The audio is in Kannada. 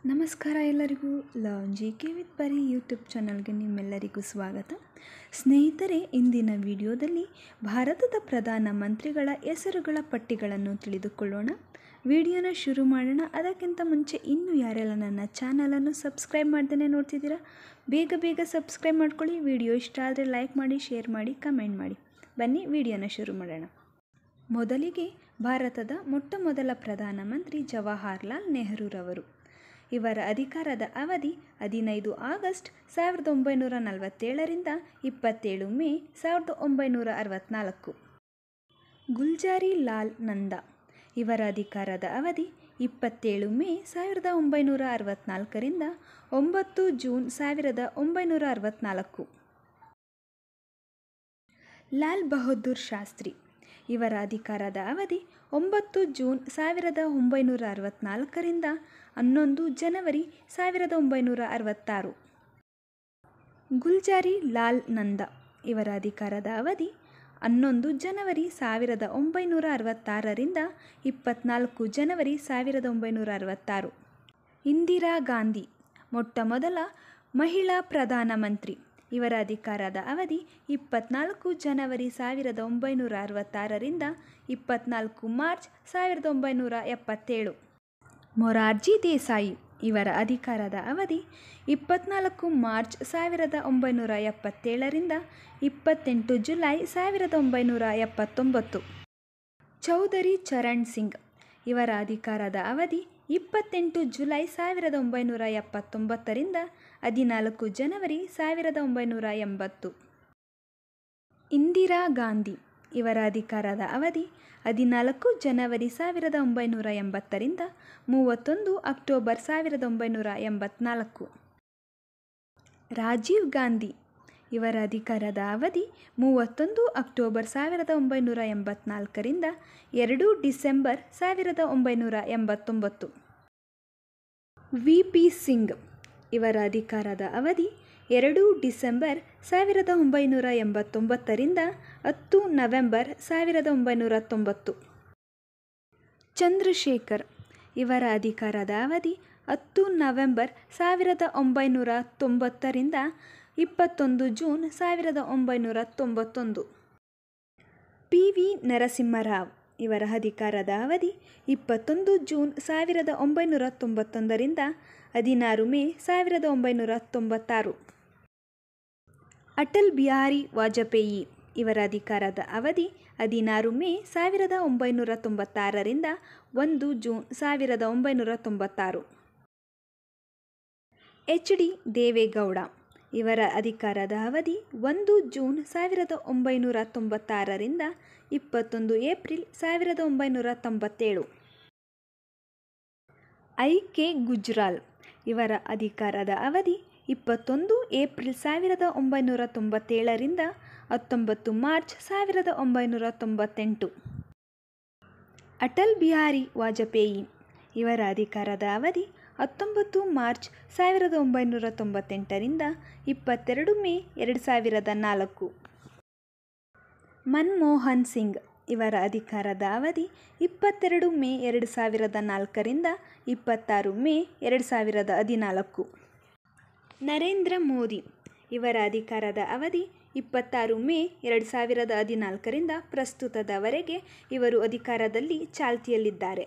ನಮಸ್ಕಾರ ಎಲ್ಲರಿಗೂ. ಲರ್ನ್ ಜಿಕೆ ವಿತ್ ಪರಿ ಯೂಟ್ಯೂಬ್ ಚಾನಲ್ಗೆ ನಿಮ್ಮೆಲ್ಲರಿಗೂ ಸ್ವಾಗತ. ಸ್ನೇಹಿತರೆ, ಇಂದಿನ ವಿಡಿಯೋದಲ್ಲಿ ಭಾರತದ ಪ್ರಧಾನಮಂತ್ರಿಗಳ ಹೆಸರುಗಳ ಪಟ್ಟಿಗಳನ್ನು ತಿಳಿದುಕೊಳ್ಳೋಣ. ವಿಡಿಯೋನ ಶುರು ಮಾಡೋಣ. ಅದಕ್ಕಿಂತ ಮುಂಚೆ ಇನ್ನೂ ಯಾರೆಲ್ಲ ನನ್ನ ಚಾನಲನ್ನು ಸಬ್ಸ್ಕ್ರೈಬ್ ಮಾಡ್ದೇ ನೋಡ್ತಿದ್ದೀರಾ, ಬೇಗ ಸಬ್ಸ್ಕ್ರೈಬ್ ಮಾಡ್ಕೊಳ್ಳಿ. ವಿಡಿಯೋ ಇಷ್ಟ ಆದರೆ ಲೈಕ್ ಮಾಡಿ, ಶೇರ್ ಮಾಡಿ, ಕಮೆಂಟ್ ಮಾಡಿ. ಬನ್ನಿ ವಿಡಿಯೋನ ಶುರು ಮಾಡೋಣ. ಮೊದಲಿಗೆ ಭಾರತದ ಮೊಟ್ಟಮೊದಲ ಪ್ರಧಾನಮಂತ್ರಿ ಜವಾಹರ್ಲಾಲ್ ನೆಹರೂರವರು. ಇವರ ಅಧಿಕಾರದ ಅವಧಿ 15 ಆಗಸ್ಟ್ 1947 27 ಮೇ 1964. ಗುಲ್ಜಾರಿ ಲಾಲ್ ನಂದಾ. ಇವರ ಅಧಿಕಾರದ ಅವಧಿ 27 ಮೇ 1964 9 ಜೂನ್ 1964. ಲಾಲ್ ಬಹದ್ದೂರ್ ಶಾಸ್ತ್ರಿ. ಇವರ ಅಧಿಕಾರದ ಅವಧಿ 9 ಜೂನ್ 1964 11 ಜನವರಿ 1966. ಗುಲ್ಜಾರಿ ಲಾಲ್ ನಂದಾ. ಇವರ ಅಧಿಕಾರದ ಅವಧಿ 11 ಜನವರಿ 1966 24 ಜನವರಿ 1966. ಇಂದಿರಾ ಗಾಂಧಿ. ಮೊಟ್ಟಮೊದಲ ಮಹಿಳಾ ಪ್ರಧಾನಮಂತ್ರಿ. ಇವರ ಅಧಿಕಾರದ ಅವಧಿ 24 ಜನವರಿ 1966 24 ಮಾರ್ಚ್ 1977. ಮೊರಾರ್ಜಿ ದೇಸಾಯಿ. ಇವರ ಅಧಿಕಾರದ ಅವಧಿ 24 ಮಾರ್ಚ್ 1977 28 ಜುಲೈ 1979. ಚೌಧರಿ ಚರಣ್ ಸಿಂಗ್. ಇವರ ಅಧಿಕಾರದ ಅವಧಿ 28 ಜುಲೈ 1979 14 ಜನವರಿ 1980. ಇಂದಿರಾ ಗಾಂಧಿ. ಇವರ ಅಧಿಕಾರದ ಅವಧಿ 14 ಜನವರಿ 1980 31 ಅಕ್ಟೋಬರ್ 1984. ರಾಜೀವ್ ಗಾಂಧಿ. ಇವರ ಅಧಿಕಾರದ ಅವಧಿ 31 ಅಕ್ಟೋಬರ್ 1984 2 ಡಿಸೆಂಬರ್ 1989. ವಿ.ಪಿ. ಸಿಂಗ್. ಇವರ ಅಧಿಕಾರದ ಅವಧಿ 2 ಡಿಸೆಂಬರ್ 1989 10 ನವೆಂಬರ್ 1990. ಚಂದ್ರಶೇಖರ್. ಇವರ ಅಧಿಕಾರದ ಅವಧಿ 10 ನವೆಂಬರ್ 1990 21 ಜೂನ್ 1991. ಪಿ.ವಿ. ನರಸಿಂಹರಾವ್. ಇವರ ಅಧಿಕಾರದ ಅವಧಿ 21 ಜೂನ್ 1991 16 ಮೇ 1996. ಅಟಲ್ ಬಿಹಾರಿ ವಾಜಪೇಯಿ. ಇವರ ಅಧಿಕಾರದ ಅವಧಿ 16 ಮೇ 1996 1 ಜೂನ್ 1996. ಎಚ್.ಡಿ. ದೇವೇಗೌಡ. ಇವರ ಅಧಿಕಾರದ ಅವಧಿ 1 ಜೂನ್ 1996 21 ಏಪ್ರಿಲ್ 1997. ಐ.ಕೆ. ಗುಜ್ರಾಲ್. ಇವರ ಅಧಿಕಾರದ ಅವಧಿ 21 ಏಪ್ರಿಲ್ 1997 19 ಮಾರ್ಚ್ 1998. ಅಟಲ್ ಬಿಹಾರಿ ವಾಜಪೇಯಿ. ಇವರ ಅಧಿಕಾರದ ಅವಧಿ 19 ಮಾರ್ಚ್ 1998 22 ಮೇ 2004. ಮನಮೋಹನ್ ಸಿಂಗ್. ಇವರ ಅಧಿಕಾರದ ಅವಧಿ 22 ಮೇ 2004 26 ಮೇ 2014. ನರೇಂದ್ರ ಮೋದಿ. ಇವರ ಅಧಿಕಾರದ ಅವಧಿ 26 ಮೇ 2014 ಪ್ರಸ್ತುತದವರೆಗೆ ಇವರು ಅಧಿಕಾರದಲ್ಲಿ ಚಾಲ್ತಿಯಲ್ಲಿದ್ದಾರೆ.